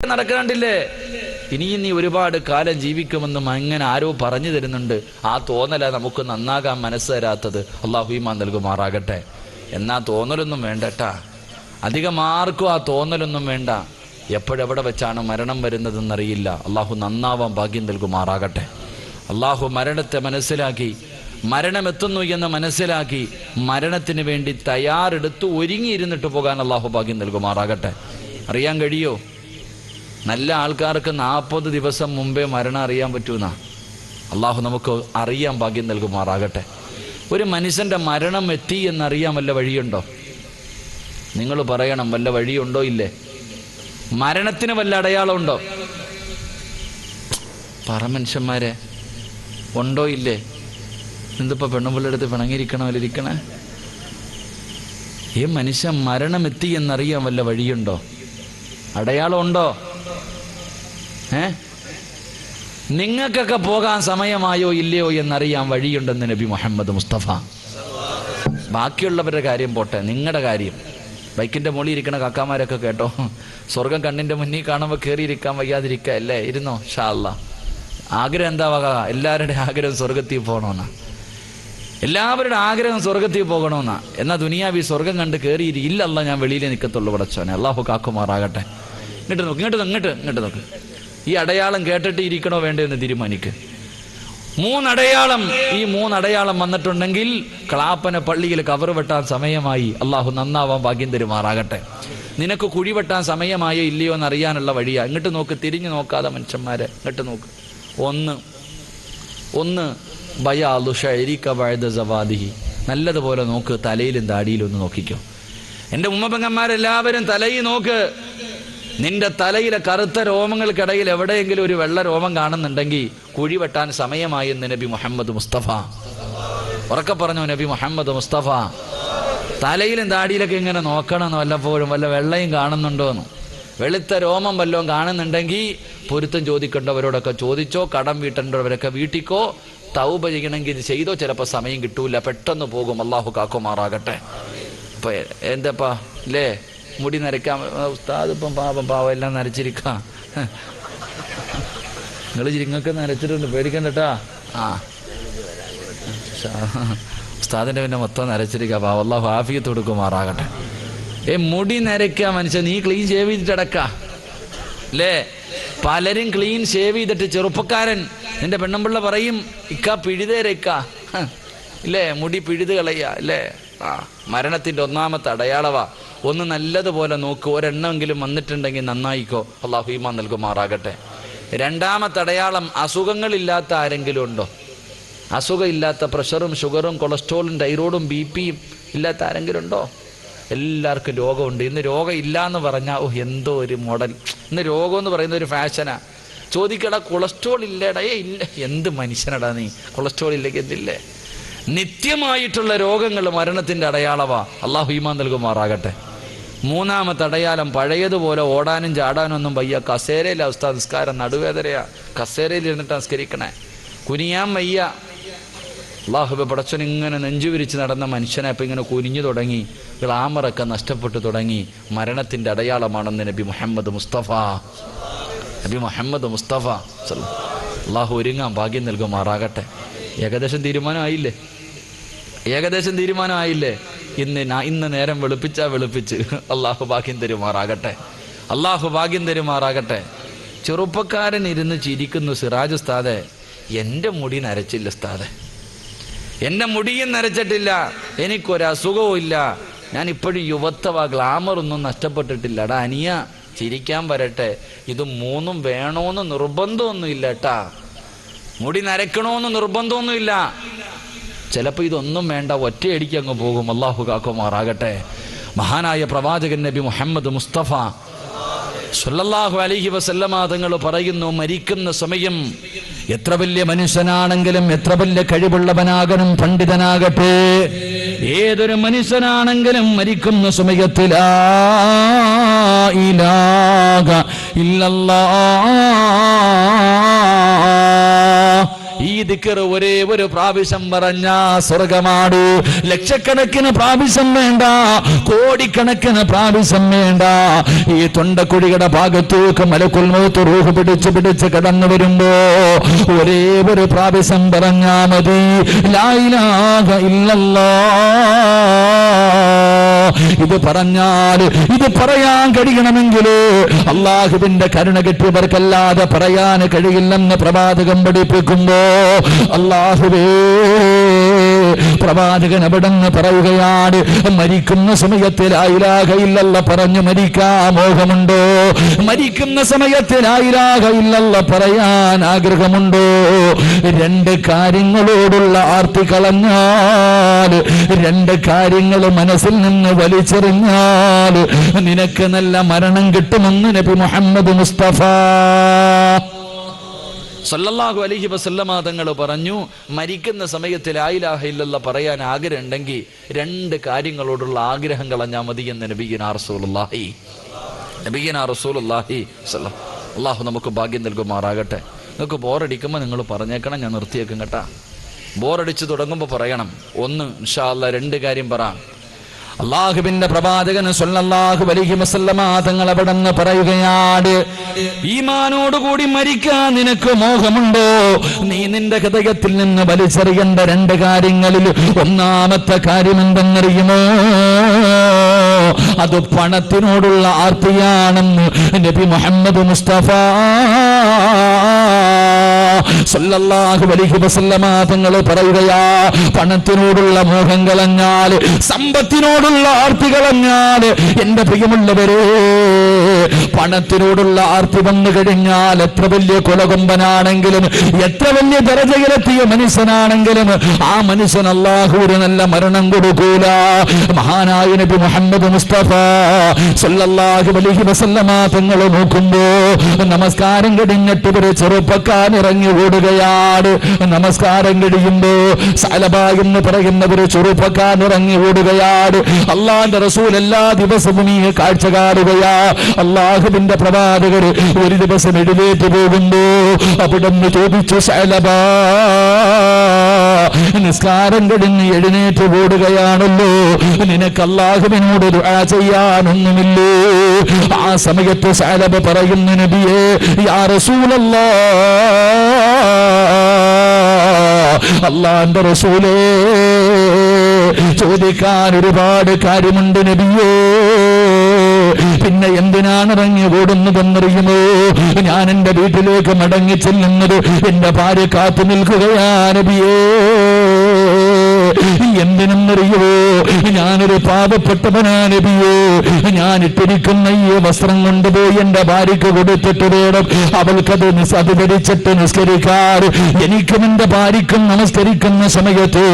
നടക്കണ്ടില്ലേ? ഇനിയും നീ ഒരുപാട് കാലം ജീവിക്കുമെന്നും അങ്ങനെ ആരോ പറഞ്ഞു തരുന്നുണ്ട്. ആ തോന്നല നമുക്ക് നന്നാകാൻ മനസ്സ് തരാത്തത്. അള്ളാഹു ഈമാൻ നൽകുമാറാകട്ടെ. എന്നാ തോന്നലൊന്നും വേണ്ടട്ടാ, അധികം ആർക്കും ആ തോന്നലൊന്നും വേണ്ട. എപ്പോഴെവിടെ വെച്ചാണ് മരണം വരുന്നതെന്നറിയില്ല. അള്ളാഹു നന്നാവാൻ ഭാഗ്യം നൽകുമാറാകട്ടെ. അള്ളാഹു മരണത്തെ മനസ്സിലാക്കി, മരണമെത്തുന്നു എന്ന് മനസ്സിലാക്കി മരണത്തിന് വേണ്ടി തയ്യാറെടുത്ത് ഒരുങ്ങിയിരുന്നിട്ട് പോകാൻ അള്ളാഹു ഭാഗ്യം നൽകുമാറാകട്ടെ. അറിയാൻ കഴിയോ? നല്ല ആൾക്കാർക്ക് 40 ദിവസം മുമ്പേ മരണം അറിയാൻ പറ്റൂന്നാ. അള്ളാഹു നമുക്ക് അറിയാൻ ഭാഗ്യം നൽകുമാറാകട്ടെ. ഒരു മനുഷ്യൻ്റെ മരണം എത്തി എന്നറിയാൻ വല്ല വഴിയുണ്ടോ? നിങ്ങൾ പറയണം, വല്ല വഴിയുണ്ടോ? ഇല്ലേ? മരണത്തിന് വല്ല അടയാളമുണ്ടോ? പറ മനുഷ്യന്മാരെ, ഉണ്ടോ ഇല്ലേ? എന്തിപ്പോ പെണ്ണുപിള്ളടുത്ത് പിണങ്ങിയിരിക്കണോ ഇരിക്കണേ? ഈ മനുഷ്യൻ മരണം എത്തി എന്നറിയാൻ വല്ല വഴിയുണ്ടോ? അടയാളം ഉണ്ടോ? നിങ്ങൾക്കൊക്കെ പോകാൻ സമയമായോ ഇല്ലയോ എന്നറിയാൻ വഴിയുണ്ടെന്ന് നബി മുഹമ്മദ് മുസ്തഫ. ബാക്കിയുള്ളവരുടെ കാര്യം പോട്ടെ, നിങ്ങളുടെ കാര്യം. ബൈക്കിൻ്റെ മുകളിൽ ഇരിക്കണ കാക്കാമാരൊക്കെ കേട്ടോ, സ്വർഗം കണ്ണിൻ്റെ മുന്നിൽ കാണുമ്പോൾ കയറിയിരിക്കാൻ വയ്യാതിരിക്കുക അല്ലേ? ഇരുന്നോ ഇൻഷാ അല്ലാഹ്. ആഗ്രഹം എന്താ വക? എല്ലാവരുടെയും ആഗ്രഹം സ്വർഗത്തിൽ പോകണമെന്നാ. എല്ലാവരുടെ ആഗ്രഹം സ്വർഗത്തിൽ പോകണമെന്നാ. എന്നാൽ ദുനിയാവി സ്വർഗം കണ്ട് കയറിയിരി ഇല്ലല്ല, ഞാൻ വെളിയിലേ നിൽക്കത്തുള്ളൂ പടച്ചോനെ. അള്ളാഹു കാക്കുമാറാകട്ടെ. ഇങ്ങോട്ട് നോക്ക്, ഇങ്ങോട്ട് നോക്ക്. ഈ അടയാളം കേട്ടിട്ട് ഇരിക്കണോ വേണ്ടോ എന്ന് തീരുമാനിക്ക്. 3 അടയാളം. ഈ 3 അടയാളം വന്നിട്ടുണ്ടെങ്കിൽ ക്ലാപ്പന പള്ളിയിൽ കവർ വെട്ടാൻ സമയമായി. അള്ളാഹു നന്നാവാൻ ഭാഗ്യം തരുമാറാകട്ടെ. നിനക്ക് കുഴി വെട്ടാൻ സമയമായോ ഇല്ലയോ എന്ന് അറിയാനുള്ള വഴിയാ. ഇങ്ങോട്ട് നോക്ക്, തിരിഞ്ഞു നോക്കാതെ മനുഷ്യന്മാരെ ഇങ്ങോട്ട് നോക്ക്. ഒന്ന് ബയാലു ശഅരിക ബഅദ സവാദിഹി. നല്ലതുപോലെ നോക്ക്, തലയിലും താടിയിലും ഒന്ന് നോക്കിക്കോ. എൻ്റെ ഉമ്മ പെങ്ങന്മാരെല്ലാവരും തലയിൽ നോക്ക്. നിന്റെ തലയിലെ കറുത്ത രോമങ്ങൾക്കിടയിൽ എവിടെയെങ്കിലും ഒരു വെള്ള രോമം കാണുന്നുണ്ടെങ്കിൽ കുഴി വെട്ടാൻ സമയമായി എന്ന് നബി മുഹമ്മദ് മുസ്തഫ. ഉറക്കെ പറഞ്ഞു നബി മുഹമ്മദ് മുസ്തഫ. തലയിലും താടിയിലൊക്കെ ഇങ്ങനെ നോക്കണമെന്ന് വല്ലപ്പോഴും വല്ല വെള്ളയും കാണുന്നുണ്ടോന്ന്. വെളുത്ത രോമം വല്ലതും കാണുന്നുണ്ടെങ്കിൽ പൊരുത്തം ചോദിക്കേണ്ടവരോടൊക്കെ ചോദിച്ചോ, കടം വീട്ടേണ്ടവരൊക്കെ വീട്ടിക്കോ, തൗബ ചെയ്യണമെങ്കിൽ ഇത് ചെയ്തോ. ചിലപ്പോൾ സമയം കിട്ടൂല, പെട്ടെന്ന് പോകും. അള്ളാഹു കാക്കുമാറാകട്ടെ. ഇപ്പം എന്താപ്പാ അല്ലേ, മുടി നരയ്ക്കാൻ ഉസ്താദ് ഇപ്പം പാവം എല്ലാം നരച്ചിരിക്കാം. നിങ്ങൾക്ക് നരച്ചിട്ടുണ്ട്, പേടിക്കണ്ടട്ടാ. ഉസ്താദിൻ്റെ പിന്നെ മൊത്തം നരച്ചിരിക്കാം. പാവം അള്ളാഹു ആഫിയത്ത് കൊടുക്കുമാറാകട്ടെ. മുടി നരയ്ക്കുക മനുഷ്യൻ, നീ ക്ലീൻ ഷേവ് ചെയ്തിട്ടടക്ക അല്ലേ? പലരും ക്ലീൻ ഷേവ് ചെയ്തിട്ട്, ചെറുപ്പക്കാരൻ നിന്റെ പെണ്ണുമ്പിള്ള പറയും ഇക്ക പിഴുതേരക്ക ഇല്ലേ, മുടി പിഴുത് കളയുക അല്ലേ? മരണത്തിൻ്റെ ഒന്നാമത്തെ അടയാളവാ. ഒന്ന് നല്ലതുപോലെ നോക്ക്, ഒരെണ്ണമെങ്കിലും വന്നിട്ടുണ്ടെങ്കിൽ നന്നായിക്കോ. അള്ളാഹു ഈമാൻ നൽകുമാറാകട്ടെ. രണ്ടാമത്തെ അടയാളം, അസുഖങ്ങളില്ലാത്ത ആരെങ്കിലും ഉണ്ടോ? അസുഖമില്ലാത്ത, പ്രഷറും ഷുഗറും കൊളസ്ട്രോളും തൈറോയിഡും BP ഇല്ലാത്ത ആരെങ്കിലും ഉണ്ടോ? എല്ലാവർക്കും രോഗമുണ്ട്. ഇന്ന് രോഗം ഇല്ല എന്ന് പറഞ്ഞാൽ എന്തോ ഒരു മോഡൽ. ഇന്ന് രോഗം എന്ന് പറയുന്ന ഒരു ഫാഷനാ. ചോദിക്കടാ, കൊളസ്ട്രോൾ ഇല്ലേടാ? ഇല്ല. എന്ത് മനുഷ്യനടാ നീ, കൊളസ്ട്രോൾ ഇല്ലെങ്കിൽ എന്തില്ലേ? നിത്യമായിട്ടുള്ള രോഗങ്ങൾ മരണത്തിൻ്റെ അടയാളവാ. അള്ളാഹു ഈമാൻ നൽകുമാറാകട്ടെ. മൂന്നാമത്തെ അടയാളം, പഴയതുപോലെ ഓടാനും ചാടാനും ഒന്നും വയ്യ. കസേരയിലെ അവസ്ഥ, നിസ്കാരം നടുവേദനയാ. കസേരയിൽ ഇരുന്നിട്ട് നിസ്കരിക്കണേ, കുനിയാൻ വയ്യ. അള്ളാഹുബെ പടച്ചൻ ഇങ്ങനെ നെഞ്ചു വിരിച്ച് നടന്ന മനുഷ്യനെ അപ്പം ഇങ്ങനെ കുനിഞ്ഞു തുടങ്ങി, ഗ്ലാമറൊക്കെ നഷ്ടപ്പെട്ടു തുടങ്ങി. മരണത്തിൻ്റെ അടയാളമാണെന്ന് നബി മുഹമ്മദ് മുസ്തഫ. നബി മുഹമ്മദ് മുസ്തഫ അള്ളാഹു ഒരുങ്ങാൻ ഭാഗ്യം നൽകുമാറാകട്ടെ. ഏകദേശം തീരുമാനമായില്ലേ? ഇന്ന് നേരം വെളുപ്പിച്ച് അള്ളാഹു ഭാഗ്യം തരുമാറാകട്ടെ. അള്ളാഹു ഭാഗ്യം തരുമാറാകട്ടെ. ചെറുപ്പക്കാരൻ ഇരുന്ന് ചിരിക്കുന്നു. സിറാജ് ഉസ്താദെ, എൻ്റെ മുടി നരച്ചില്ല ഉസ്താദെ, എൻ്റെ മുടിയും നരച്ചിട്ടില്ല, എനിക്കൊരസുഖവും ഇല്ല, ഞാൻ ഇപ്പോഴും യുവത്വ ഗ്ലാമറൊന്നും നഷ്ടപ്പെട്ടിട്ടില്ല. എടാ അനിയ, ചിരിക്കാൻ വരട്ടെ. ഇത് 3ഉം വേണോന്ന് നിർബന്ധമൊന്നും ഇല്ല കേട്ടാ. മുടി നരക്കണമെന്ന് നിർബന്ധമൊന്നുമില്ല. ചിലപ്പോൾ ഇതൊന്നും വേണ്ട, ഒറ്റയടിക്ക് അങ്ങ് പോകും. അള്ളാഹു കാക്കുമാറാകട്ടെ. മഹാനായ പ്രവാചകൻ നബി മുഹമ്മദ് മുസ്തഫ സല്ലല്ലാഹു അലൈഹി വസല്ലമ തങ്ങൾ പറയുന്നു, മരിക്കുന്ന സമയം എത്ര വലിയ മനുഷ്യനാണെങ്കിലും, എത്ര വലിയ കഴിവുള്ളവനാകണം, പണ്ഡിതനാകട്ടെ, ഏതൊരു മനുഷ്യനാണെങ്കിലും മരിക്കുന്ന സമയത്തിൽ ലാ ഇലാഹ ഇല്ലല്ലാഹ്, ഈ ദിക്ർ ഒരേ ഒരു പ്രാവശ്യം പറഞ്ഞാ സ്വർഗമാണ്. ലക്ഷക്കണക്കിന് പ്രാവശ്യം വേണ്ട, കോടിക്കണക്കിന് പ്രാവശ്യം വേണ്ട. ഈ തൊണ്ടക്കുഴിയുടെ ഭാഗത്തേക്ക് മലക്കുൽ മൗത്ത് റൂഹ് പിടിച്ച് കടന്നു വരുമ്പോ ഒരേ ഒരു പ്രാവശ്യം പറഞ്ഞാ മതി, ലാ ഇലാഹ ഇല്ലല്ലാഹ്. ഇത് പറഞ്ഞാൽ, ഇത് പറയാൻ കഴിയണമെങ്കിൽ അള്ളാഹുവിന്റെ കരുണ കിട്ടിയവർക്കല്ലാതെ പറയാൻ കഴിയില്ലെന്ന് പ്രവാചകൻ പഠിപ്പിക്കുമ്പോ അള്ളാഹുവേ, പ്രവാചകൻ അവിടെന്ന് പറയുകയാണ്, മരിക്കുന്ന സമയത്ത് ലാ ഇലാഹ ഇല്ലല്ലാഹ് പറഞ്ഞു മരിക്കാൻ മോഹമുണ്ടോ? മരിക്കുന്ന സമയത്ത് ലാ ഇലാഹ ഇല്ലല്ലാഹ് പറയാൻ ആഗ്രഹമുണ്ടോ? രണ്ട് കാര്യങ്ങളോടുള്ള ആർത്തി കളഞ്ഞാൽ, രണ്ട് കാര്യങ്ങൾ മനസ്സിൽ നിന്ന് വലിച്ചെറിഞ്ഞാൽ നിനക്ക് നല്ല മരണം കിട്ടുമെന്ന് നബി മുഹമ്മദ് മുസ്തഫ സല്ലല്ലാഹു അലൈഹി വസല്ലമ തങ്ങൾ പറഞ്ഞു, മരിക്കുന്ന സമയത്ത് ലാ ഇലാഹ ഇല്ലല്ലാഹ് പറയാൻ ആഗ്രഹം ഉണ്ടെങ്കിൽ രണ്ട് കാര്യങ്ങളോടുള്ള ആഗ്രഹം കളഞ്ഞാൽ മതി എന്ന് നബിയുനാ റസൂലുള്ളാഹി അള്ളാഹു നമുക്ക് ഭാഗ്യം നൽകുമാറാകട്ടെ. നിങ്ങൾക്ക് ബോറടിക്കുമ്പോൾ നിങ്ങൾ പറഞ്ഞേക്കണം, ഞാൻ നിർത്തിയേക്കും കേട്ടാ. ബോറടിച്ച് തുടങ്ങുമ്പോൾ പറയണം. ഒന്ന് ഇൻഷാ അല്ലാഹ് രണ്ട് കാര്യം പറ. അള്ളാഹുവിന്റെ പ്രവാചകൻ സല്ലല്ലാഹു അലൈഹി വസല്ലമ തങ്ങൾ അവിടെന്ന് പറയുകയാണ്, ഈമാനോടുകൂടി മരിക്കാൻ നിനക്ക് മോഹമുണ്ടോ? നീ നിന്റെ ഹൃദയത്തിൽ നിന്ന് വലിച്ചെറിയേണ്ട രണ്ട് കാര്യങ്ങളിൽ ഒന്നാമത്തെ കാര്യം എന്തെന്നറിയുമോ? അത് പണത്തിനോടുള്ള ആർത്തിയാണെന്ന് നബി മുഹമ്മദ് മുസ്തഫ സല്ലല്ലാഹു അലൈഹി വസല്ലമ തങ്ങൾ പറയുകയാ, പണത്തിനോടുള്ള മോഹം കളഞ്ഞാൽ, സമ്പത്തിനോടുള്ള ആർത്തി കളഞ്ഞാൽ, എന്റെ പ്രിയമുള്ളവരെ, പണത്തിനോടുള്ള ആർത്തി വന്നു കഴിഞ്ഞാൽ എത്ര വലിയ കൊലകൊമ്പനാണെങ്കിലും, എത്ര വലിയ ദരജയിലെത്തിയ മനുഷ്യനാണെങ്കിലും ആ മനുഷ്യൻ അല്ലാഹു ഒരു നല്ല മരണം കൊടുക്കൂല. മഹാനായ നബി മുഹമ്മദ് മുസ്തഫ സല്ലല്ലാഹു അലൈഹി വസല്ലമ തങ്ങൾ നോക്കുമ്പോ നമസ്കാരം കഴിഞ്ഞിട്ട് ഒരു ചെറുപ്പക്കാരൻ ഇറങ്ങി ഓടുകയാണ്. നമസ്കാരം കഴിയുമ്പോ സഅലബ എന്ന് പറയുന്ന ഒരു ചെറുപ്പക്കാരൻ ഇറങ്ങി ഓടുകയാണ്. അള്ളാന്റെ റസൂൽ എല്ലാ ദിവസവും ഈ കാഴ്ച കാണുകയാ. അള്ളാഹുവിന്റെ പ്രവാചകർ ഒരു ദിവസം എഴുന്നേറ്റ് പോകുമ്പോ അവിടുന്ന് ചോദിച്ചു, സഅലബ, നിസ്കാരം കഴിഞ്ഞ് എഴുന്നേറ്റ് ഓടുകയാണല്ലോ, നിനക്ക് അള്ളാഹുവിനോട് ദുആ ചെയ്യാനൊന്നുമില്ലേ? ആ സമയത്ത് സഅലബ പറയുന്നു, നബിയേ, യാ റസൂലല്ലാഹ്, അള്ളാന്റെ റസൂലേ, ചോദിക്കാൻ ഒരുപാട് കാര്യമുണ്ട് നബിയേ. പിന്നെ എന്തിനാണ് ഇറങ്ങി ഓടുന്നതെന്നറിയുമോ? ഞാൻ എന്റെ വീട്ടിലേക്ക് മടങ്ങി ചെല്ലുന്നത് എന്റെ ഭാര്യ കാത്തു നിൽക്കുകയാ നബിയേ. എന്തിനെന്നറിയോ? ഞാനൊരു പാപപ്പെട്ടവനാ നബിയേ. ഞാൻ ഇട്ടിരിക്കുന്ന ഈ വസ്ത്രം കൊണ്ടുപോയി എന്റെ ഭാര്യക്ക് കൊടുത്തിട്ട് വേണം അവൾക്കത് അത് ധരിച്ചിട്ട് നിസ്കരിക്കാറ്. എനിക്കും എന്റെ ഭാര്യക്കും നമസ്കരിക്കുന്ന സമയത്ത്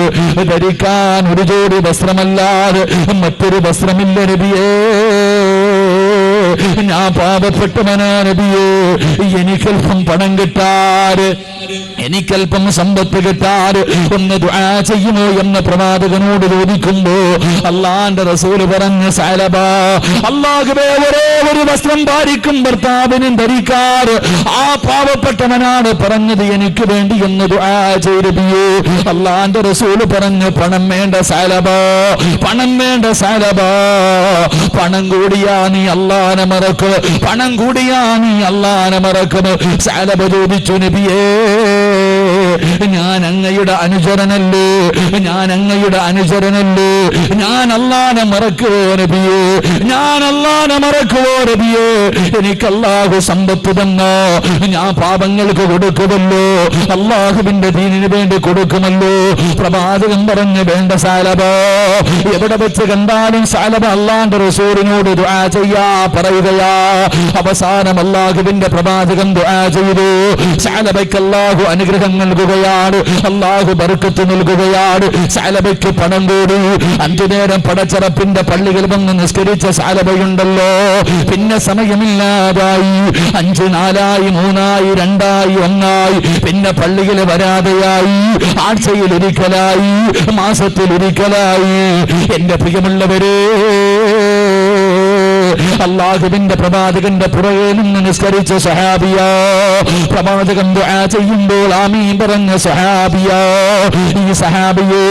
ധരിക്കാൻ ഒരു ജോഡി വസ്ത്രമല്ലാതെ മറ്റൊരു വസ്ത്രമില്ല നബിയേ. ഞാൻ പാപപ്പെട്ടവനാ നബിയേ. എനിക്കൽപ്പം പണം കിട്ടാറ്, എനിക്കൽപ്പം സമ്പത്ത് കിട്ടാറ് ഒന്ന് ദുആ ചെയ്യുമോ എന്ന് പ്രവാചകനോട് ചോദിക്കുമ്പോ അള്ളാന്റെ റസൂല് പറഞ്ഞു, സഅലബ, അല്ലാഹുവേ, ഒരേ ഒരു വസ്ത്രം ഭാര്യക്കും ഭർത്താവിനും ധരിക്കാറ് ആ പാവപ്പെട്ടവനാണ് പറഞ്ഞത് എനിക്ക് വേണ്ടി എന്ന് ദുആ ചെയ്തേ. അള്ളാന്റെ റസൂല് പറഞ്ഞു, പണം വേണ്ട സഅലബ, പണം വേണ്ട സഅലബ, പണം കൂടിയാ നീ അല്ലാഹനെ മറക്കും, പണം കൂടിയാ നീ അല്ലാഹനെ മറക്കും. സഅലബ ചോദിച്ചു, നബിയേ, ഞാൻ അങ്ങയുടെ അനുചരനല്ലേ, ഞാൻ അങ്ങയുടെ അനുചരനല്ലേ, ഞാൻ അല്ലാഹനെ മറക്കുവോ നബിയേ, ഞാൻ അല്ലാഹനെ മറക്കുവോ നബിയേ? എനിക്ക് അല്ലാഹു സമ്പത്ത് തന്നോ, ഞാൻ പാപങ്ങൾക്ക് കൊടുക്കുമല്ലോ, അല്ലാഹുവിന്റെ ദീനിന് വേണ്ടി കൊടുക്കുമല്ലോ. പ്രവാചകൻ പറഞ്ഞു, വേണ്ട സഅലബ, എവിടെ വെച്ച് കണ്ടാലും സഅലബ അല്ലാഹുവിന്റെ റസൂലിനോട് ദുആ ചെയ്യാ പറയുകയാ. അവസാനം അല്ലാഹുവിന്റെ പ്രവാചകൻ ദുആ ചെയ്തു. സഅലബയ്ക്ക് അല്ലാഹു അനുഗ്രഹം നൽകുകയാണ്, അല്ലാഹു ബർക്കത്ത് നൽകുകയാണ്. സഅലബയ്ക്ക് പണം കൂടി. 5 നേരം പടച്ചറപ്പിന്റെ പള്ളികൾ വന്ന് നിസ്കരിച്ച സഅലബയുണ്ടല്ലോ, പിന്നെ സമയമില്ലാതായി. 5 4 3 2 1 പിന്നെ പള്ളിയിൽ വരാതെയായി. ആഴ്ചയിൽ ഒരിക്കലായി, മാസത്തിൽ ഒരിക്കലായി. എന്റെ പ്രിയമുള്ളവരെ, അല്ലാഹുവിന്റെ പ്രവാചകന്റെ പുറകെ നിന്ന് നിസ്കരിച്ച സഹാബിയ, പ്രവാചകൻ ദുആ ചെയ്യുമ്പോൾ ആമീൻ പറഞ്ഞ സഹാബിയ. ഈ സഹാബിയെ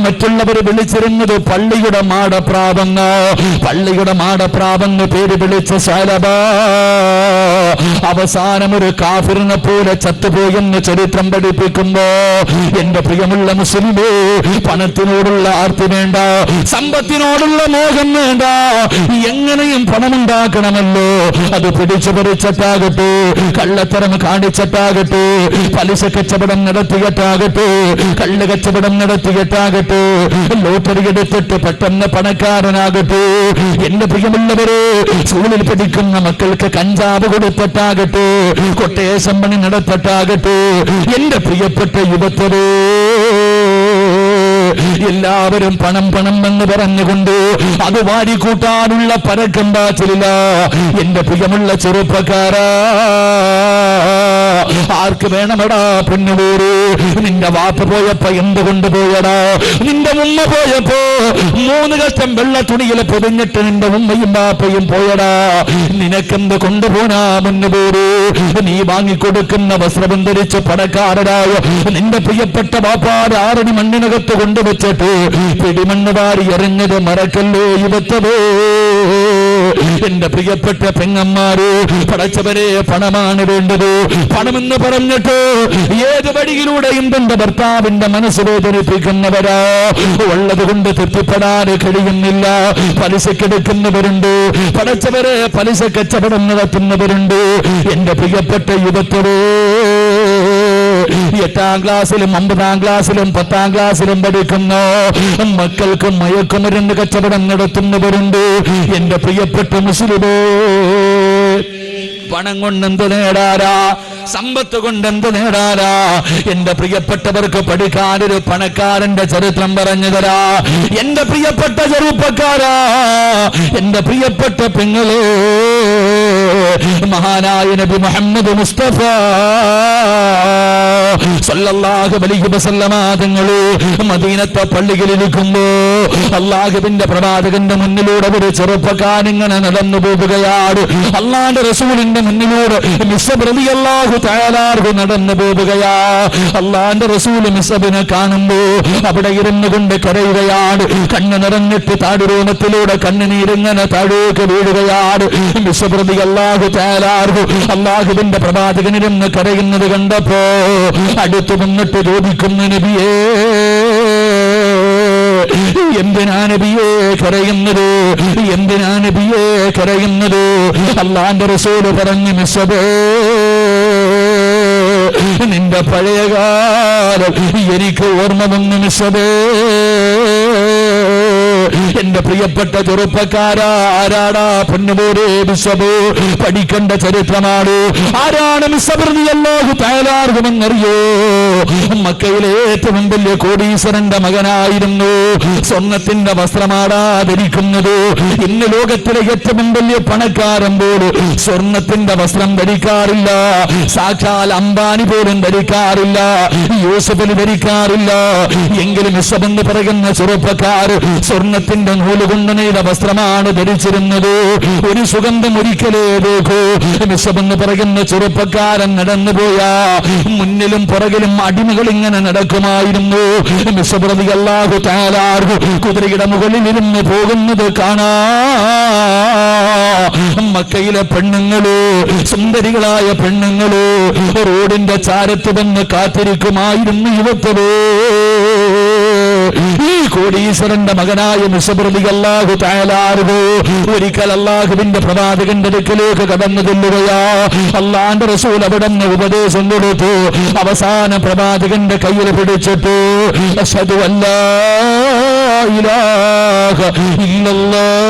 മറ്റുള്ളവർ വിളിച്ചിരുന്നത് പള്ളിയുടെ മാടപ്രാവെന്ന്, പള്ളിയുടെ മാടപ്രാവെന്ന് പേര് വിളിച്ച സലബ അവസാനം ഒരു കാഫിറിനെ പോലെ ചത്തുപോയെന്ന് ചരിത്രം പഠിപ്പിക്കുമ്പോ, എന്റെ പ്രിയമുള്ള മുസ്ലിമേ, പണത്തിനോടുള്ള ആർത്തി വേണ്ട, സമ്പത്തിനോടുള്ള മോഹം വേണ്ട, എങ്ങനെയും പണമുണ്ടാക്കണമല്ലോ. അത് പിടിച്ചു പറിച്ചിട്ടാകട്ടെ, കള്ളത്തരം കാണിച്ചിട്ടാകട്ടെ, പലിശ കച്ചവടം നടത്തിയിട്ടാകട്ടെ, കള്ള് കച്ചവടം നടത്തിയിട്ടാകട്ടെ, ലോട്ടറി എടുത്തിട്ട് പെട്ടെന്ന് പണക്കാരനാകട്ടെ, എന്റെ പ്രിയമുള്ളവരെ, സ്കൂളിൽ പഠിക്കുന്ന മക്കൾക്ക് കഞ്ചാവ് കൊടുത്തിട്ടാകട്ടെ, കൊട്ടേഷൻ പണി നടത്തിട്ടാകട്ടെ, എന്റെ പ്രിയപ്പെട്ട യുവത്വരേ, എല്ലാവരും പണം പണം എന്ന് പറഞ്ഞുകൊണ്ട് അത് വാരിക്കൂട്ടാനുള്ള പരക്കം പാച്ചിലില്ല. എന്റെ പ്രിയമുള്ള ചെറുപ്പക്കാരാ, ആർക്ക് വേണമെടാ പൊന്നുപോര്? നിന്റെ വാപ്പ പോയപ്പോ എന്തുകൊണ്ട് പോയടാ? നിന്റെ ഉമ്മ പോയപ്പോ 3 കഷ്ടം വെള്ള തുണിയിൽ പൊതിഞ്ഞിട്ട് നിന്റെ ഉമ്മയും ബാപ്പയും പോയടാ. നിനക്കെന്ത് കൊണ്ടുപോനാ മുന്നുപോര്? നീ വാങ്ങിക്കൊടുക്കുന്ന വസ്ത്രം ധരിച്ച് പണക്കാരനായ നിന്റെ പ്രിയപ്പെട്ട ബാപ്പാട് 6 മണ്ണിനകത്ത് കൊണ്ടുവച്ചിട്ട് പിടിമണ്ണ് വാരി എറിഞ്ഞത് മറക്കല്ലോ യുവത്വമേ. എന്റെ പ്രിയപ്പെട്ട പെങ്ങന്മാര്, പടച്ചവരെ, പണമാണ് വേണ്ടത്. പണമെന്ന് പറഞ്ഞിട്ട് ഏത് വഴിയിലൂടെയും തന്റെ ഭർത്താവിന്റെ മനസ്സ് വേദനിപ്പിക്കുന്നവരാ. ഉള്ളത് കൊണ്ട് തൃപ്തിപ്പെടാൻ കഴിയുന്നില്ല. പലിശക്കെടുക്കുന്നവരുണ്ട്, പടച്ചവരെ, പലിശ കച്ചവടം നടത്തുന്നവരുണ്ട്. എന്റെ പ്രിയപ്പെട്ട യുവത്വരേ, 8ാം ക്ലാസ്സിലും 9ാം ക്ലാസ്സിലും 10ാം ക്ലാസ്സിലും പഠിക്കുന്ന മക്കൾക്ക് മയക്കുമരുന്ന് കച്ചവടം നടത്തുന്നവരുണ്ട്. എന്റെ പ്രിയപ്പെട്ട മുസ്ലിമേ, പണം കൊണ്ടെന്ത് നേടാരാ? സമ്പത്ത് കൊണ്ടെന്ത് നേടാരാ? എന്റെ പ്രിയപ്പെട്ടവർക്ക് പഠിക്കാനൊരു പണക്കാരന്റെ ചരിത്രം പറഞ്ഞു തരാ. എന്റെ പ്രിയപ്പെട്ട ചെറുപ്പക്കാരാ, എന്റെ പ്രിയപ്പെട്ട പെങ്ങളെ, മഹാനായ നബി മുഹമ്മദ് മുസ്തഫ സല്ലല്ലാഹു അലൈഹി വസല്ലമ തങ്ങള് മദീനത്തെ പള്ളിയിലിരിക്കുമ്പോ അല്ലാഹുവിന്റെ പ്രവാചകന്റെ മുന്നിലൂടെ ഒരു ചെറുപ്പക്കാരൻ ഇങ്ങനെ നടന്നു പോവുകയാണ്. അല്ലാഹുവിന്റെ റസൂലിന്റെ മുന്നിലൂടെ മിസ്അബ് റളിയല്ലാഹു തആല നടന്നു പോവുകയാ. അല്ലാഹുവിന്റെ റസൂൽ മിസ്അബിനെ കാണുമ്പോ അവിടെ ഇരുന്നു കൊണ്ട് കരയുകയാണ്. കണ്ണ് നിറഞ്ഞിട്ട് താടിരോമത്തിലൂടെ കണ്ണുനീരിങ്ങനെ താഴേക്ക് വീഴുകയാണ്. മിസ്അബ് റളിയല്ലാഹു തആല അല്ലാഹുവിന്റെ പ്രവാചകനിരുന്ന് കരയുന്നത് കണ്ടപ്പോ അടുത്തു വന്നിട്ട് ചോദിക്കുന്നു, നബിയേ, എന്തിനാ നബിയേ കരയുന്നത്? എന്തിനാ നബിയേ കരയുന്നത്? അല്ലാഹുവിന്റെ റസൂൽ പറഞ്ഞു, മിസ്അബേ, നിന്റെ പഴയകാലം എനിക്ക് ഓർമ്മ വന്നു മിസ്അബേ. എന്റെ പ്രിയപ്പെട്ട ചെറുപ്പക്കാരാ, ആരാടാ പൊന്നുപോരെ മിസ്അബ്? പഠിക്കേണ്ട ചരിത്രമാണ്. ആരാണ് മിസ്അബ് റളിയല്ലാഹു തആല എന്നറിയോ? മക്കയിലെ ഏറ്റവും വലിയ കോടീശ്വരന്റെ മകനായിരുന്നു. സ്വർണത്തിന്റെ വസ്ത്രമാടാ ധരിക്കുന്നത്. ഇന്ന് ലോകത്തിലെ ഏറ്റവും വലിയ പണക്കാരൻ പോലും സ്വർണത്തിന്റെ വസ്ത്രം ധരിക്കാറില്ല. സാക്ഷാൽ അംബാനി പോലും ധരിക്കാറില്ല, യൂസഫിന് ധരിക്കാറില്ല. എങ്കിലും മിസ്അബ് എന്ന് പറയുന്ന ചെറുപ്പക്കാർ സ്വർണത്തിന്റെ നൂല് കൊണ്ട് നെയ്ത വസ്ത്രമാണ് ധരിച്ചിരുന്നത്. ഒരു സുഗന്ധം ഒരിക്കലേ നോക്കൂ. മിസ്അബ് എന്ന് പറയുന്ന ചെറുപ്പക്കാരൻ നടന്നുപോയാ മുന്നിലും പുറകിലും അടിമകൾ ഇങ്ങനെ നടക്കുമായിരുന്നു. മിസ്അബ് റളിയല്ലാഹു തആല കുതിരയുടെ മുകളിൽ ഇരുന്ന് പോകുന്നത് കാണാ. മക്കയിലെ പെണ്ണുങ്ങള്, സുന്ദരികളായ പെണ്ണുങ്ങള് റോഡിന്റെ ചാരത്ത് വന്ന് കാത്തിരിക്കുമായിരുന്നു. യുവത്വേ, ഈ കോടീശ്വരന്റെ മകനായ മിസ്അബ് റളിയല്ലാഹു തആല ഒരിക്കൽ അല്ലാഹുവിന്റെ പ്രവാചകന്റെ അടുക്കലേക്ക് കടന്നു ചെല്ലുകയാ. അല്ലാഹുവിന്റെ റസൂൽ അവിടെ നിന്ന് ഉപദേശം കൊടുത്തു. അവസാന പ്രവാചകന്റെ കയ്യിൽ പിടിച്ചിട്ട് അശ്ഹദു അല്ലാ ഇലാഹ ഇല്ലല്ലാഹ്,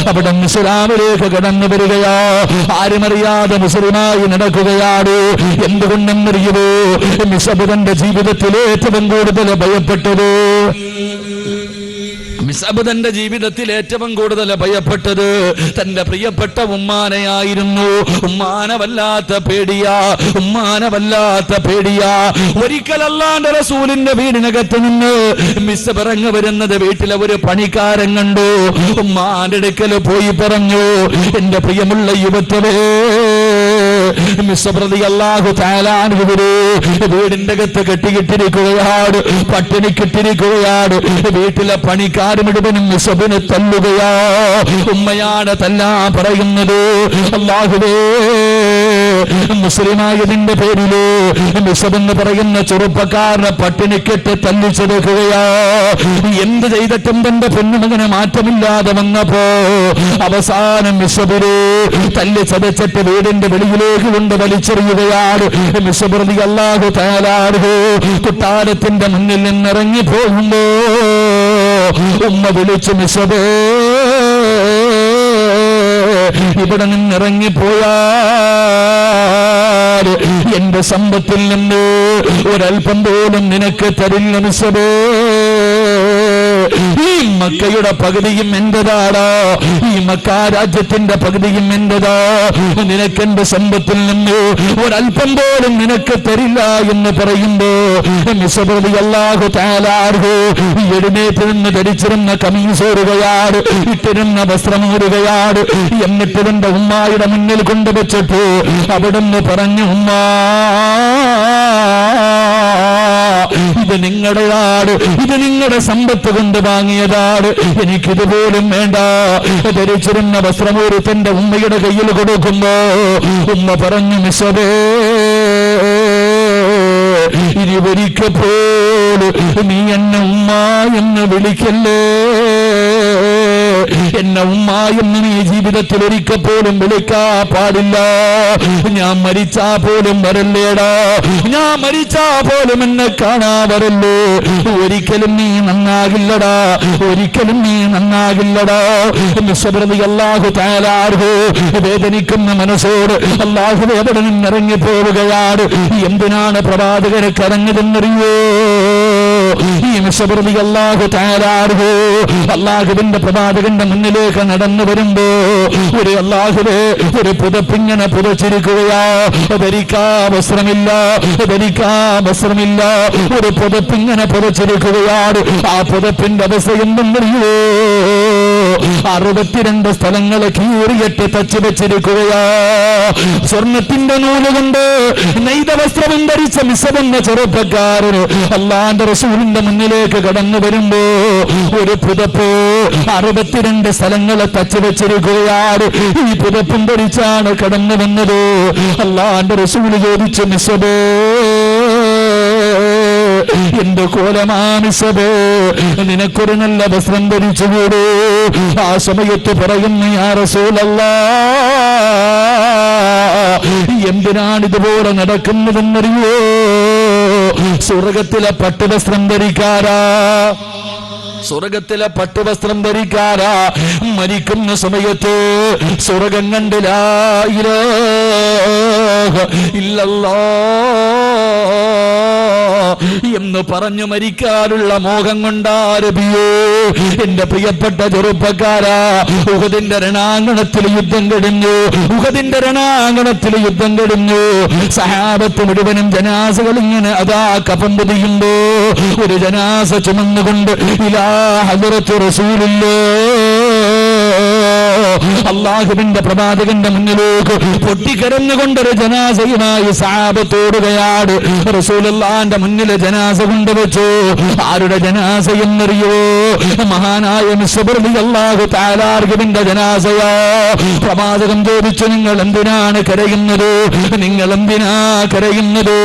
അവിടെ ഇസ്ലാമിലേക്ക് കടന്നു വരികയാ. ആരുമറിയാതെ മുസ്ലിമായി നടക്കുകയാണ്. എന്തുകൊണ്ടെന്നറിയുമോ? മിസ്അബ് തന്റെ ജീവിതത്തിൽ ഏറ്റവും കൂടുതൽ ഭയപ്പെട്ടത് മിസ്അബ് തന്റെ ജീവിതത്തിൽ ഏറ്റവും കൂടുതൽ ഭയപ്പെട്ടത് തന്റെ പ്രിയപ്പെട്ട ഉമ്മാനെയായിരുന്നു. ഉമ്മാനെ വല്ലാത്ത പേടിയാ. ഒരിക്കൽ അല്ലാഹുവിന്റെ റസൂലിന്റെ വീടിനകത്ത് നിന്ന് മിസ്അബ് ഇറങ്ങി വരുന്നത് വീട്ടിലെ ഒരു പണിക്കാരൻ കണ്ടു. ഉമ്മാന്റെ അടുക്കൽ പോയി പറഞ്ഞു, എന്റെ പ്രിയമുള്ള യുവത്വേ, മിസ്അബ് റളിയല്ലാഹു തആല അൻഹു വീടിന്റെ അകത്ത് കെട്ടിക്കിട്ടിരിക്കുകയാണ്, പട്ടിണിക്കിട്ടിരിക്കുകയാണ്. വീട്ടിലെ പണിക്കാർ മുഴുവനും മിസ്അബിനെ തല്ലുകയാ. ഉമ്മയാണ് തല്ലാൻ പറയുന്നത്. അല്ലാഹുവേ, മുസ്ലിമായതിന്റെ പേരില് മിസ്അബ് എന്ന് പറയുന്ന ചെറുപ്പക്കാരനെ പട്ടിണിക്കിട്ട് തല്ലിച്ചെടുക്കുകയാ. എന്ത് ചെയ്തിട്ടും തന്റെ പെണ്ണുമകന് മാറ്റമില്ലാതെ വന്നപ്പോ അവസാനം മിസ്അബിനെ തല്ലി ചതച്ചിട്ട് വീടിന്റെ വെളിയിലേക്ക് കൊണ്ട് വലിച്ചെറിയുകയാണ്. മിസ്അബ് റളിയല്ലാഹു തആല അൻഹു കൊട്ടാരത്തിന്റെ മുന്നിൽ നിന്നിറങ്ങി പോകുമ്പോ ഉമ്മ വിളിച്ചു, മിസ്അബേ, ഇവിടെ നിന്നിറങ്ങിപ്പോയാൽ എന്റെ സമ്പത്തിൽ നിന്ന് ഒരൽപ്പം പോലും നിനക്ക് തരില്ല മിസ്അബേ. ഈ മക്കയുടെ പകുതിയും എന്റേതാടാ, ഈ മക്ക രാജ്യത്തിന്റെ പകുതിയും എന്റേതാ. നിനക്കെന്റെ സമ്പത്തിൽ നിന്ന് ഒരൽപ്പം പോലും നിനക്ക് തരില്ല എന്ന് പറയുമ്പോ മിസ്അബ് റളിയല്ലാഹു തആല അൻഹു എഴുന്നേറ്റ് നിന്ന് ധരിച്ചിരുന്ന കമീസോറുകയാണ്, ഇട്ടിരുന്ന വസ്ത്രമൂരുകയാണ്. എന്നിട്ട് തന്റെ ഉമ്മായുടെ മുന്നിൽ കൊണ്ടുവച്ചിട്ട് അവിടുന്ന് പറഞ്ഞു, ഉമ്മാ, ഇത് നിങ്ങളുടെയാണ്, ഇത് നിങ്ങളുടെ സമ്പത്ത് കൊണ്ട് വാങ്ങിയതാണ്, എനിക്കിതുപോലും വേണ്ട. ധരിച്ചിരുന്ന വസ്ത്രമൂരി തന്റെ ഉമ്മയുടെ കയ്യിൽ കൊടുക്കുമ്പോ ഉമ്മ പറഞ്ഞു, മിസ്അബേ, ഇനി ഒരിക്കൽ പോലും നീ എന്നെ ഉമ്മ എന്ന് വിളിക്കല്ലേ. എന്നെ ഉമ്മ എന്ന് നീ ജീവിതത്തിൽ ഒരിക്കൽ പോലും വിളിക്കാ പാടില്ല. ഞാൻ മരിച്ചാ പോലും വരല്ലേടാ, ഞാൻ മരിച്ചാ പോലും എന്നെ കാണാ വരല്ലേ. ഒരിക്കലും നീ നന്നാകില്ലടാ, ഒരിക്കലും നീ നന്നാകില്ലടാ. മിസ്അബ് റളിയല്ലാഹു തആല അൻഹു വേദനിക്കുന്ന മനസ്സോട് അല്ലാഹു എവിടെ നിന്നിറങ്ങി പോവുകയാണ്. എന്തിനാണ് പ്രവാചകനെ കരഞ്ഞതെന്നറിയോ? ഈ മിസ്അബ് റളിയല്ലാഹു തആല അൻഹു അല്ലാഹുവിന്റെ പ്രവാചകന്റെ മുന്നിലേക്ക് നടന്നു വരുമ്പോ ഒരു പുതപ്പിങ്ങനെ പുതച്ചിരിക്കുകയാ. ധരിക്കാ വസ്ത്രമില്ല, ഒരു പുതപ്പിങ്ങനെ പുതച്ചിരിക്കുകയാണ്. ആ പുതപ്പിന്റെ അവസ്ഥ എന്തെന്നറിയോ? 62 സ്ഥലങ്ങളെ കീറിയിട്ട് തച്ചു വെച്ചിരിക്കുകയാ. സ്വർണത്തിന്റെ നൂലുകൊണ്ട് നെയ്ത വസ്ത്രം ധരിച്ച മിസ്അബ് എന്ന ചെറുപ്പക്കാരന് അല്ലാഹുവിന്റെ റസൂലിന്റെ മുന്നിലേക്ക് കടന്നു വരുമ്പോ ഒരു പുതപ്പ് 62 സ്ഥലങ്ങളെ തച്ചു വെച്ചിരിക്കുകയാണ്. ഈ പുതപ്പും ധരിച്ചാണ് കടന്നു വന്നത്. അല്ലാഹുവിന്റെ റസൂല് ചോദിച്ചു, മിസ്അബേ, എന്റെ കോലമാ മിസ്അബേ, നിനക്കൊരു നല്ല വസ്ത്രം ധരിച്ചുകൂടൂ? ആ സമയത്ത് പറയുന്നു, യാ റസൂലല്ലാഹ്, എന്തിനാണ് ഇതുപോലെ നടക്കുന്നതെന്നറിയോ? സ്വർഗത്തിലെ പട്ടുവസ്ത്രം ധരിക്കാരാ, സ്വർഗത്തിലെ പട്ടുവസ്ത്രം ധരിക്കാരാ. മരിക്കുന്ന സമയത്ത് സ്വർഗം കണ്ട് ലാ ഇലാഹ ഇല്ലല്ലാഹ് എന്ന് പറഞ്ഞു മരിക്കാനുള്ള മോഹം കൊണ്ടാരബിയോ. എന്റെ പ്രിയപ്പെട്ട ചെറുപ്പക്കാരാ, ഉഹദിന്റെ രണാങ്കണത്തിൽ യുദ്ധം കഴിഞ്ഞു. സഹാബത്ത് മുഴുവനും ജനാസകൾ ഇങ്ങനെ അതാ കഫൻ പൊതിയുമ്പോ ഒരു ജനാസ ചുമന്നുകൊണ്ട് ഇലാ ഹദ്റത്ത് റസൂലുള്ളാഹ്, അല്ലാഹുവിന്റെ പ്രവാചകന്റെ മുന്നിലേക്ക് പൊട്ടിക്കരഞ്ഞുകൊണ്ടൊരു ജനാസയുമായി സഹാബത്തോടുകയാണ്. റസൂലുള്ളാഹിന്റെ മുന്നിലെ ജനാസ കൊണ്ടുവച്ചു. ആരുടെ ജനാസ എന്നറിയോ? മഹാനായ മിസ്അബ് റളിയല്ലാഹു തആല അൻഹുവിന്റെ ജനാസയാ. പ്രവാചകൻ ചോദിച്ചു, നിങ്ങൾ എന്തിനാണ് കരയുന്നത്? നിങ്ങൾ എന്തിനാ കരയുന്നത്?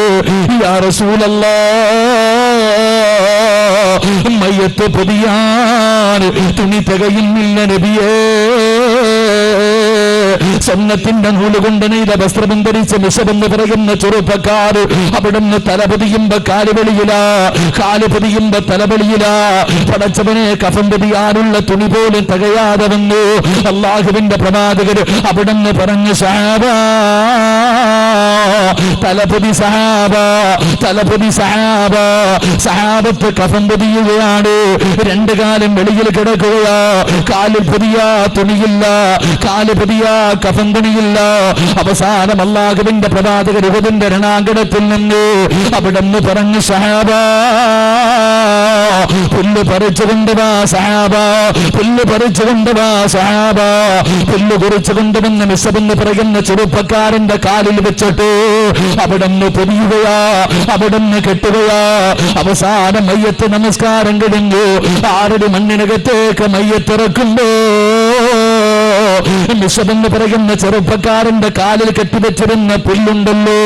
യാ റസൂലല്ലാഹ്, മയ്യത്ത് പൊതിയാൻ തുണി തികയുന്നില്ല നബിയേ. സ്വർണ്ണത്തിന്റെ നൂലുകൊണ്ട് നെയ്ത വസ്ത്രം ധരിച്ച് മിശബെന്ന് പറയുന്ന ചെറുപ്പക്കാർ അവിടുന്ന് തലപതിയുമ്പോ കാലുപൊളിയില, കാലുപതിയുമ്പോ തലപൊളിയില. പടച്ചവനെ കഫൻ പൊതിയാനുള്ള തുണി പോലും തികയാതെ വന്നു. അള്ളാഹുവിന്റെ പ്രവാചകർ അവിടുന്ന് പറഞ്ഞു, സഹാബ തലപൊതി, സഹാബ തലപൊതി, സഹാബ. സഹാബത്ത് കഫൻ പൊതിയുകയാണ്. രണ്ടു കാലം വെളിയിൽ കിടക്കുകയാ. കാലിൽ പൊതിയാ തുണിയില്ല, കാല് പൊതിയാ കഫൻ തുണിയില്ല. അവസാനം അല്ലാഹുവിന്റെ പ്രവാചകർ ഉഹദിന്റെ രണാങ്കണത്തിൽ നിന്ന് അവിടുന്ന് പറഞ്ഞു, സഹാബ പുല്ല് പറിച്ചു കൊണ്ടുവാ, സഹാബ പുല്ല് പറിച്ചു കൊണ്ടുവാ, സഹാബ. പുല്ല് കുറിച്ചു കൊണ്ടുവന്ന് മിസബെന്ന് പറയുന്ന ചെറുപ്പക്കാരന്റെ കാലിൽ വെച്ചിട്ട് അവിടുന്ന് പൊതിയുകയാ, അവിടുന്ന് കെട്ടുകയാ. അവസാനം മയ്യത്ത് നമസ്കാരം കഴിഞ്ഞു. ആറടി മണ്ണിനകത്തേക്ക് മയ്യത്തിറക്കുമ്പോ മിസബെന്ന് പറയുന്ന ചെറുപ്പക്കാരന്റെ കാലിൽ കെട്ടിവെച്ചിരുന്ന പുല്ലുണ്ടല്ലോ,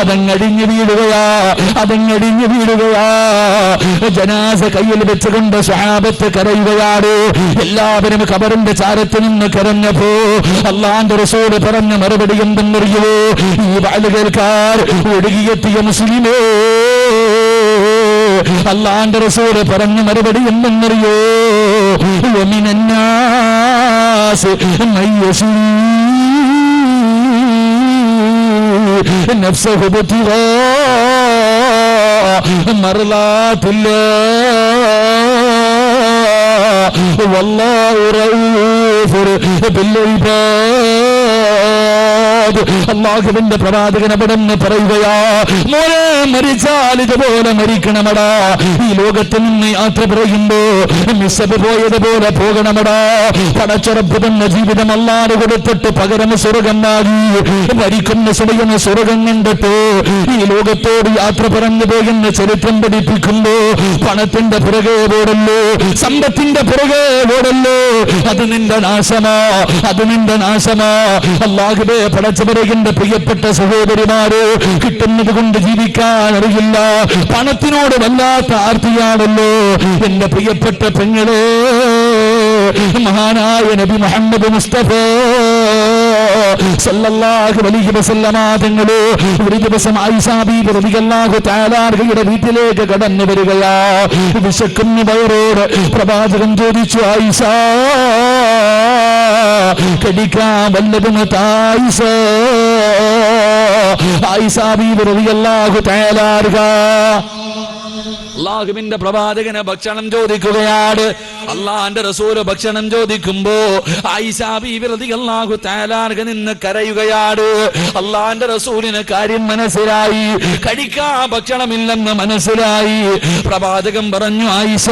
അതങ്ങടിഞ്ഞു വീഴുകയാ, അതങ്ങടിഞ്ഞു വീഴുകയാ. ജനാസ കയ്യിൽ വെച്ചുകൊണ്ട് സ്വഹാബത്ത് കരയുകയാണ്. എല്ലാവരും ഖബറിന്റെ ചാരത്ത് നിന്ന് കരഞ്ഞപ്പോ അല്ലാഹുവിന്റെ റസൂൽ പറഞ്ഞ മറുപടി എന്തെന്നറിയോ? ഈ വാല് കേൾക്കാൻ ഒഴുകിയെത്തിയ മുസ്ലിമേ, അല്ലാഹുവിന്റെ റസൂൽ പറഞ്ഞ മറുപടി എന്തെന്നറിയോ? വമിനന്നാസ് മയ്യസീ നഫ്സഹു ബിത്തിഗാ മർളാത്തില്ലാഹ് വല്ലാഹു റഊഫുർ ബിൽ ഇബാദ്. അല്ലാഹുവിന്റെ പ്രവാചകൻ അവിടെന്ന് പറയുകയാ, മോനെ മരിച്ചാൽ ഇതുപോലെ മരിക്കണമടാ. ഈ ലോകത്തിൽ നിന്ന് യാത്ര പറയുമ്പോ മിസ്സബ് പോയതുപോലെ പോകണമടാ. പടച്ചുറപ്പ് തന്ന ജീവിതം അല്ലാഹു കൊടുത്തിട്ട് പകരം സ്വർഗം നാഗി മരിക്കുന്ന സമയം സ്വർഗം കണ്ടിട്ട് ഈ ലോകത്തോട് യാത്ര പറഞ്ഞു പോകുന്ന ചരിത്രം പഠിപ്പിക്കുമ്പോ പണത്തിന്റെ പുറകെ ഓടല്ലോ, സമ്പത്തിന്റെ പുറകെ ഓടല്ലോ. അത് നിന്റെ നാശമാ, അത് നിന്റെ നാശമാ. അല്ലാഹുവേ പടച്ചവരകിന്റെ പ്രിയപ്പെട്ട സഹോദരിമാര്, കിട്ടുന്നത് കൊണ്ട് ജീവിക്കാൻ അറിയില്ല, പണത്തിനോട് വല്ലാത്ത ആർത്തിയാണല്ലോ. എന്റെ പ്രിയപ്പെട്ട പെങ്ങളെ, മഹാനായ നബി മുഹമ്മദ് മുസ്തഫ സല്ലല്ലാഹു അലൈഹി വസല്ലമ തങ്ങള് ഒരു ദിവസം ആയിഷാ ബീബി റളിയല്ലാഹു തആല അൻഹയുടെ വീട്ടിലേക്ക് കടന്നു വരികയാ. വിശക്കുന്ന വയറോട് പ്രവാചകൻ ചോദിച്ചു, ആയിഷ കടിക്കാൻ വല്ലതും തായിഷ? ആയിഷാ ബീബി റളിയല്ലാഹു തആല അൻഹ അല്ലാഹുവിന്റെ പ്രവാചകനെ ഭക്ഷണം ചോദിക്കുകയാണ്. അല്ലാഹുവിന്റെ റസൂൽ ഭക്ഷണം ചോദിക്കുമ്പോ ആയിഷാ ബീബി റളിയല്ലാഹു തആല അൻഹ നിന്ന് കരയുകയാണ്. അല്ലാഹുവിന്റെ റസൂലിന് കാര്യം മനസ്സിലായി, കഴിക്കാൻ ഭക്ഷണമില്ലെന്ന് മനസ്സിലായി. പ്രവാചകൻ പറഞ്ഞു, ആയിഷ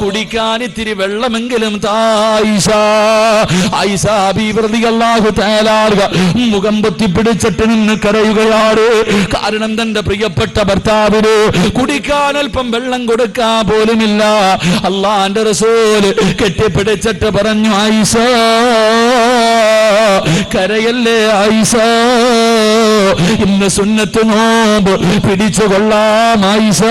കുടിക്കാൻ ഇത്തിരി വെള്ളമെങ്കിലും തായിഷ. ആയിഷാ ബീബി റളിയല്ലാഹു തആല അൻഹ മുഖം പൊത്തിപ്പിടിച്ചിട്ട് നിന്ന് കരയുകയാണ്. കാരണം തന്റെ പ്രിയപ്പെട്ട ഭർത്താവിന് കുടിക്കാൻ അല്പം വെള്ളം കൊടുക്കാൻ പോലുമില്ല. അല്ലാഹുവിന്റെ റസൂൽ കെട്ടിപ്പിടിച്ചിട്ട് പറഞ്ഞു, ആയിഷ കരയല്ലേ ആയിഷ, ഇന്ന് സുന്നത്ത് നോമ്പ് പിടിച്ചുകൊള്ളാം ആയിഷ.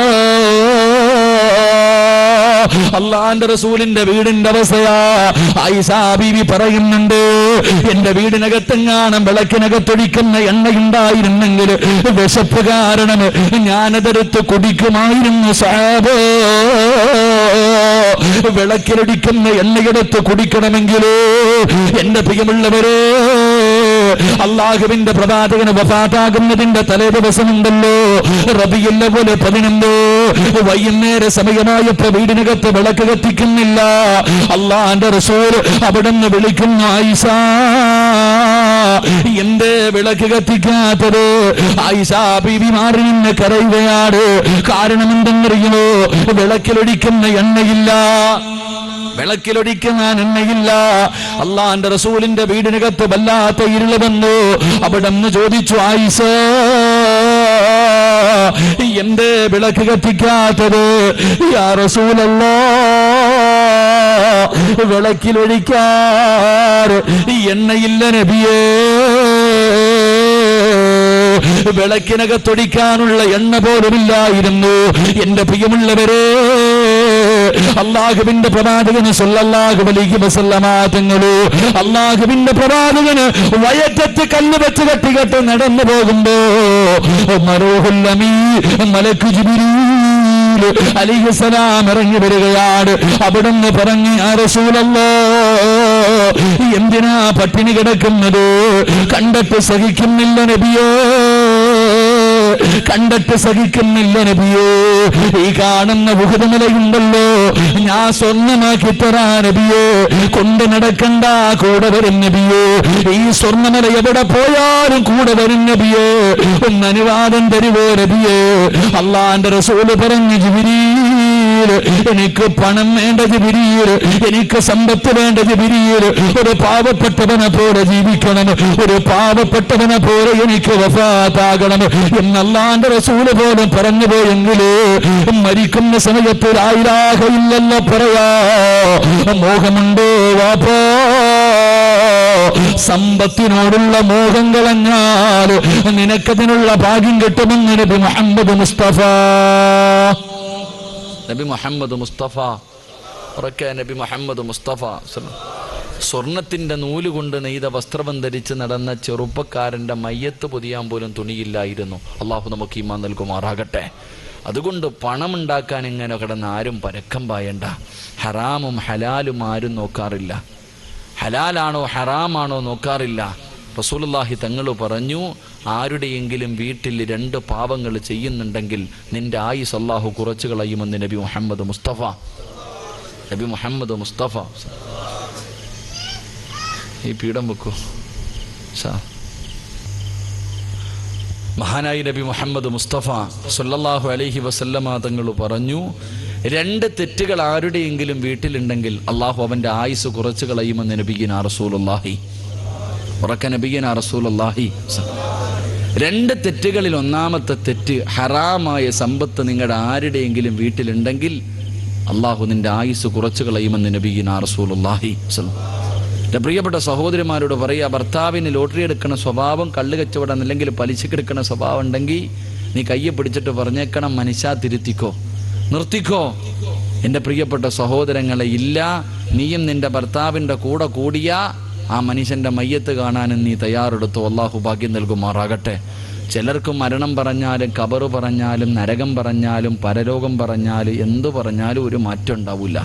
അല്ലാഹുവിന്റെ റസൂലിന്റെ വീടിന്റെ അവസ്ഥയാ ആയിഷാ ബീവി പറയുന്നുണ്ട്, എന്റെ വീടിനകത്തെങ്ങാനും വിളക്കിനകത്തൊഴിക്കുന്ന എണ്ണയുണ്ടായിരുന്നെങ്കിൽ വിശപ്പ് കാരണം ഞാനതെടുത്ത് കുടിക്കുമായിരുന്നു സഹാബോ. വിളക്കിലൊടിക്കുന്ന എണ്ണയെടുത്ത് കുടിക്കണമെങ്കിലോ എന്റെ പ്രിയമുള്ളവരെ, അല്ലാഹുവിന്റെ പ്രവാചകന് വഫാത്താകുന്നതിന്റെ തലേ ദിവസമുണ്ടല്ലോ, റബീഉൽ അവ്വൽ 11, വൈകുന്നേര സമയമായപ്പോ വീടിനകത്ത് വിളക്ക് കത്തിക്കുന്നില്ല. അല്ലാഹുവിന്റെ റസൂൽ അവിടുന്ന് വിളിക്കുന്നു, ആയിഷ എന്തേ വിളക്ക് കത്തിക്കാത്തത്? ആയിഷാ ബീവി മാറി നിന്ന് കരയുകയാണ്. കാരണം എന്തെന്നറിയുമോ? വിളക്കിലൊടിക്കുന്ന എണ്ണയില്ല, വിളക്കിലൊടിക്കുന്ന എണ്ണയില്ല. അല്ലാഹുവിന്റെ റസൂലിന്റെ വീടിനകത്ത് വല്ലാത്ത ഇരുള് വന്നു. അവിടെന്ന് ചോദിച്ചു, ആയിഷ എന്തേ വിളക്ക് കത്തിക്കാത്തത്? യാ റസൂലല്ലാഹ്, വിളക്കിലൊഴിക്കാൻ എണ്ണയില്ല നബിയേ. വിളക്കിനകത്തൊടിക്കാനുള്ള എണ്ണ പോലുമില്ലായിരുന്നു. എന്റെ പ്രിയമുള്ളവരെ, അള്ളാഹുവിന്റെ പ്രവാചകന് സല്ലല്ലാഹു അലൈഹി വസല്ലമ തങ്ങള് അള്ളാഹുവിന്റെ പ്രവാചകന് വയറ്റത്ത് കല്ല് വെച്ച് കെട്ടികെട്ട് നടന്നു പോകുമ്പോ മറൂഹുൽ അമീൻ മലക്ക് ജിബ്രീൽ അലൈഹിസ്സലാം ഇറങ്ങി വരികയാണ്. അവിടുന്ന് പറഞ്ഞു, യാ റസൂലല്ലാഹ്, എന്തിനാ പട്ടിണി കിടക്കുന്നത്? കണ്ടിട്ട് സഹിക്കുന്നില്ല നബിയേ, കണ്ടിട്ട് സഹിക്കുന്നില്ല നബിയേ. ഈ കാണുന്ന ഉഹദ് മലയുണ്ടല്ലോ, ഞാൻ സ്വർണ്ണമാക്കി തരാ നബിയേ, കൊണ്ട് നടക്കണ്ട, കൂടെ വരും നബിയേ. ഈ സ്വർണ്ണമല എവിടെ പോയാലും കൂടെ വരും നബിയേ, ഒന്ന് അനുവാദം തരുവോ നബിയേ? അള്ളാന്റെ റസൂല് പറഞ്ഞു, ജിബ്രീൽ, എനിക്ക് പണം വേണ്ട ജിബ്രീൽ, എനിക്ക് സമ്പത്ത് വേണ്ട ജിബ്രീൽ, ഒരു പാവപ്പെട്ടവനെ പോലെ ജീവിക്കണം, ഒരു പാവപ്പെട്ടവനെ പോലെ എനിക്ക് വഫാത്താകണം എന്ന് അല്ലാഹുവിന്റെ റസൂല് പോലും പറഞ്ഞു പോയെങ്കില് മരിക്കുന്ന സമയത്ത് ലാ ഇലാഹ ഇല്ലല്ലാഹ് പറയാ മോഹമുണ്ടോ വാപ്പാ? സമ്പത്തിനോടുള്ള മോഹം കളഞ്ഞാൽ നിനക്കതിനുള്ള ഭാഗ്യം കിട്ടുമെന്ന് നബി മുഹമ്മദ് മുസ്തഫ. നബി മുഹമ്മദ് മുസ്തഫ നബി മുഹമ്മദ് മുസ്തഫ. സ്വർണത്തിന്റെ നൂലുകൊണ്ട് നെയ്ത വസ്ത്രം ധരിച്ച് നടന്ന ചെറുപ്പക്കാരന്റെ മയ്യത്ത് പൊതിയാൻ പോലും തുണിയില്ലായിരുന്നു. അള്ളാഹു നമുക്ക് ഈമാൻ നൽകുമാറാകട്ടെ. അതുകൊണ്ട് പണമുണ്ടാക്കാൻ ഇങ്ങനെ കിടന്ന് ആരും പരക്കം പായണ്ട. ഹറാമും ഹലാലും ആരും നോക്കാറില്ല, ഹലാലാണോ ഹറാമാണോ നോക്കാറില്ല. റസൂലുള്ളാഹി തങ്ങൾ പറഞ്ഞു, ആരുടെയെങ്കിലും വീട്ടിൽ 2 പാവങ്ങൾ ചെയ്യുന്നുണ്ടെങ്കിൽ നിന്റെ ആയുസ് അല്ലാഹു കുറച്ചു കളയുമെന്ന് നബി മുഹമ്മദ് മുസ്തഫ. നബി മുഹമ്മദ് മുസ്തഫ. ഈ പീഠം വെക്കൂ. മഹാനായി നബി മുഹമ്മദ് മുസ്തഫ സല്ലല്ലാഹു അലൈഹി വസല്ലമ തങ്ങൾ പറഞ്ഞു, 2 തെറ്റുകൾ ആരുടെയെങ്കിലും വീട്ടിലുണ്ടെങ്കിൽ അള്ളാഹു അവന്റെ ആയുസ് കുറച്ചു കളയുമെന്ന് നബിയിനാ റസൂലുള്ളാഹി. ഉറക്ക നബിയിനാ റസൂലുള്ളാഹി. 2 തെറ്റുകളിൽ ഒന്നാമത്തെ തെറ്റ്, ഹറാമായ സമ്പത്ത് നിങ്ങളുടെ ആരുടെയെങ്കിലും വീട്ടിലുണ്ടെങ്കിൽ അള്ളാഹു നിന്റെ ആയുസ് കുറച്ചു കളയുമെന്ന് നബിയിനാ റസൂലുള്ളാഹി. എൻ്റെ പ്രിയപ്പെട്ട സഹോദരിമാരോട് പറയുക, ഭർത്താവിന് ലോട്ടറി എടുക്കുന്ന സ്വഭാവം, കള്ള് കച്ചവടം അല്ലെങ്കിൽ പലിശക്കെടുക്കുന്ന സ്വഭാവം ഉണ്ടെങ്കിൽ നീ കയ്യെ പിടിച്ചിട്ട് പറഞ്ഞേക്കണം, മനുഷ്യ തിരുത്തിക്കോ, നിർത്തിക്കോ. എൻ്റെ പ്രിയപ്പെട്ട സഹോദരങ്ങളെ, ഇല്ല, നീയും നിന്റെ ഭർത്താവിൻ്റെ കൂടെ കൂടിയ ആ മനുഷ്യൻ്റെ മയ്യത്ത് കാണാനും നീ തയ്യാറെടുത്തോ. അള്ളാഹു ഭാഗ്യം നൽകുമാറാകട്ടെ. ചിലർക്ക് മരണം പറഞ്ഞാലും ഖബറ് പറഞ്ഞാലും നരകം പറഞ്ഞാലും പരലോകം പറഞ്ഞാലും എന്തു പറഞ്ഞാലും ഒരു മാറ്റം ഉണ്ടാവില്ല.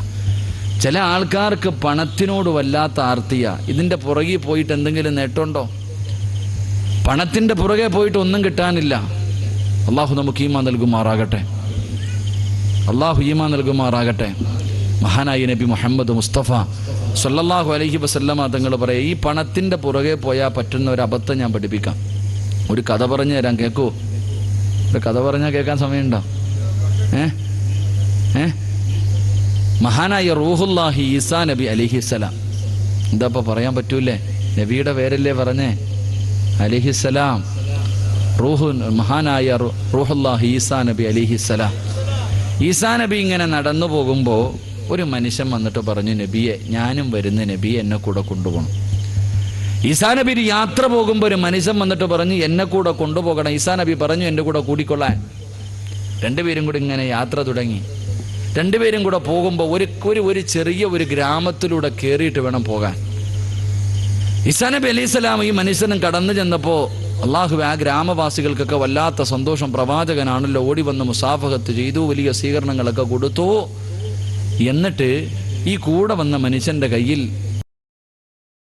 ചില ആൾക്കാർക്ക് പണത്തിനോട് വല്ലാത്ത ആർത്തിയ. ഇതിൻ്റെ പുറകിൽ പോയിട്ട് എന്തെങ്കിലും നേട്ടമുണ്ടോ? പണത്തിൻ്റെ പുറകെ പോയിട്ട് ഒന്നും കിട്ടാനില്ല. അള്ളാഹു നമുക്ക് ഈമാൻ നൽകുമാറാകട്ടെ. അള്ളാഹു ഈമാൻ നൽകുമാറാകട്ടെ. മഹാനായ നബി മുഹമ്മദ് മുസ്തഫ സല്ലല്ലാഹു അലൈഹി വസല്ലമ തങ്ങൾ പറയാം, ഈ പണത്തിൻ്റെ പുറകെ പോയാൽ പറ്റുന്ന ഒരു അബദ്ധം ഞാൻ പഠിപ്പിക്കാം. ഒരു കഥ പറഞ്ഞു തരാം, കേൾക്കൂ. ഒരു കഥ പറഞ്ഞാൽ കേൾക്കാൻ സമയമുണ്ടോ? മഹാനായ റൂഹുല്ലാഹി ഈസാ നബി അലിഹിസ്സലാം. എന്താ പറയാൻ പറ്റൂലേ? നബിയുടെ പേരല്ലേ പറഞ്ഞേ, അലിഹിസ്സലാം. മഹാനായ റൂഹുല്ലാഹി ഈസാ നബി അലിഹിസ്സലാം. ഈസാ നബി ഇങ്ങനെ നടന്നു പോകുമ്പോൾ ഒരു മനുഷ്യൻ വന്നിട്ട് പറഞ്ഞു, നബിയെ, ഞാനും വരുന്ന നബിയെ, എന്നെ കൂടെ കൊണ്ടുപോകണം. ഈസാ നബി യാത്ര പോകുമ്പോൾ ഒരു മനുഷ്യൻ വന്നിട്ട് പറഞ്ഞു, എന്നെ കൂടെ കൊണ്ടുപോകണം. ഈസാ നബി പറഞ്ഞു, എൻ്റെ കൂടെ കൂടിക്കൊള്ളാൻ. 2 പേരും കൂടി ഇങ്ങനെ യാത്ര തുടങ്ങി. 2 പേരും കൂടെ പോകുമ്പോൾ ഒരു ചെറിയ ഒരു ഗ്രാമത്തിലൂടെ കയറിയിട്ട് വേണം പോകാൻ. ഈസാ നബി അലൈഹിസ്സലാം ഈ മനുഷ്യനും കടന്നു ചെന്നപ്പോൾ അള്ളാഹു ആ ഗ്രാമവാസികൾക്കൊക്കെ വല്ലാത്ത സന്തോഷം. പ്രവാചകനാണല്ലോ, ഓടി വന്ന് മുസാഫഹത്ത് ചെയ്തു, വലിയ സ്വീകരണങ്ങളൊക്കെ കൊടുത്തു. എന്നിട്ട് ഈ കൂടെ വന്ന മനുഷ്യൻ്റെ കയ്യിൽ